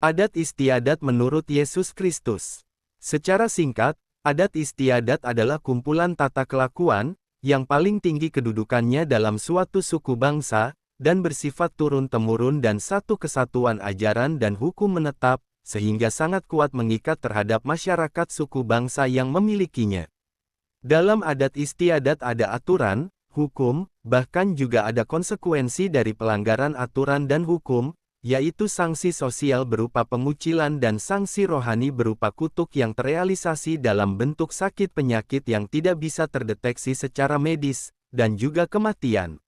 Adat istiadat menurut Yesus Kristus. Secara singkat, adat istiadat adalah kumpulan tata kelakuan, yang paling tinggi kedudukannya dalam suatu suku bangsa, dan bersifat turun-temurun dan satu kesatuan ajaran dan hukum menetap, sehingga sangat kuat mengikat terhadap masyarakat suku bangsa yang memilikinya. Dalam adat istiadat ada aturan, hukum, bahkan juga ada konsekuensi dari pelanggaran aturan dan hukum, yaitu sanksi sosial berupa pengucilan dan sanksi rohani berupa kutuk yang terrealisasi dalam bentuk sakit penyakit yang tidak bisa terdeteksi secara medis, dan juga kematian.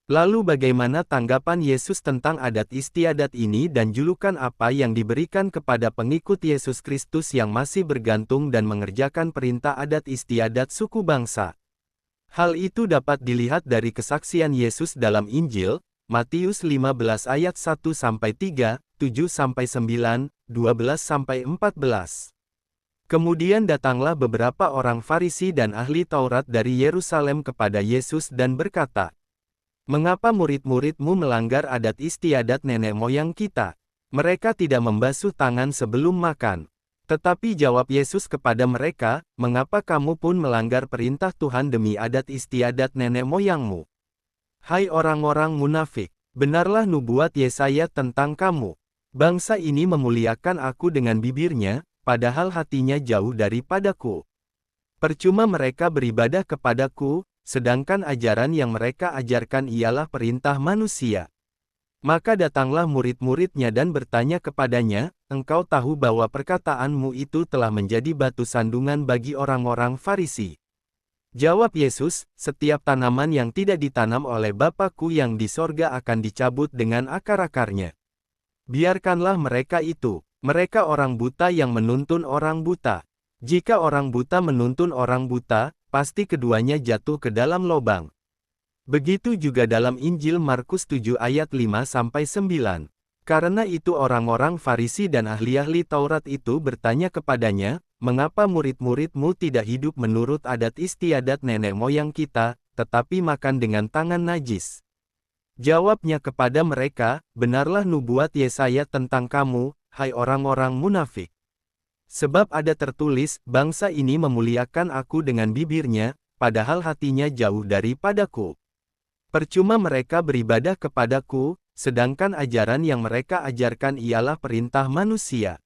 Lalu bagaimana tanggapan Yesus tentang adat istiadat ini dan julukan apa yang diberikan kepada pengikut Yesus Kristus yang masih bergantung dan mengerjakan perintah adat istiadat suku bangsa? Hal itu dapat dilihat dari kesaksian Yesus dalam Injil, Matius 15 ayat 1-3, 7-9, 12-14. Kemudian datanglah beberapa orang Farisi dan ahli Taurat dari Yerusalem kepada Yesus dan berkata, "Mengapa murid-muridmu melanggar adat istiadat nenek moyang kita? Mereka tidak membasuh tangan sebelum makan." Tetapi jawab Yesus kepada mereka, "Mengapa kamu pun melanggar perintah Tuhan demi adat istiadat nenek moyangmu? Hai orang-orang munafik, benarlah nubuat Yesaya tentang kamu. Bangsa ini memuliakan aku dengan bibirnya, padahal hatinya jauh daripadaku. Percuma mereka beribadah kepadaku, sedangkan ajaran yang mereka ajarkan ialah perintah manusia." Maka datanglah murid-muridnya dan bertanya kepadanya, "Engkau tahu bahwa perkataanmu itu telah menjadi batu sandungan bagi orang-orang Farisi." Jawab Yesus, "Setiap tanaman yang tidak ditanam oleh Bapa-Ku yang di sorga akan dicabut dengan akar-akarnya. Biarkanlah mereka itu, mereka orang buta yang menuntun orang buta. Jika orang buta menuntun orang buta, pasti keduanya jatuh ke dalam lobang." Begitu juga dalam Injil Markus 7 ayat 5-9. Karena itu orang-orang Farisi dan ahli-ahli Taurat itu bertanya kepadanya, "Mengapa murid-muridmu tidak hidup menurut adat istiadat nenek moyang kita, tetapi makan dengan tangan najis?" Jawabnya kepada mereka, "Benarlah nubuat Yesaya tentang kamu, hai orang-orang munafik. Sebab ada tertulis, bangsa ini memuliakan aku dengan bibirnya, padahal hatinya jauh daripadaku. Percuma mereka beribadah kepadaku, sedangkan ajaran yang mereka ajarkan ialah perintah manusia.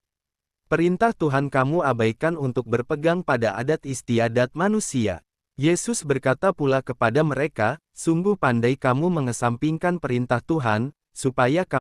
Perintah Tuhan kamu abaikan untuk berpegang pada adat istiadat manusia." Yesus berkata pula kepada mereka, "Sungguh pandai kamu mengesampingkan perintah Tuhan, supaya kamu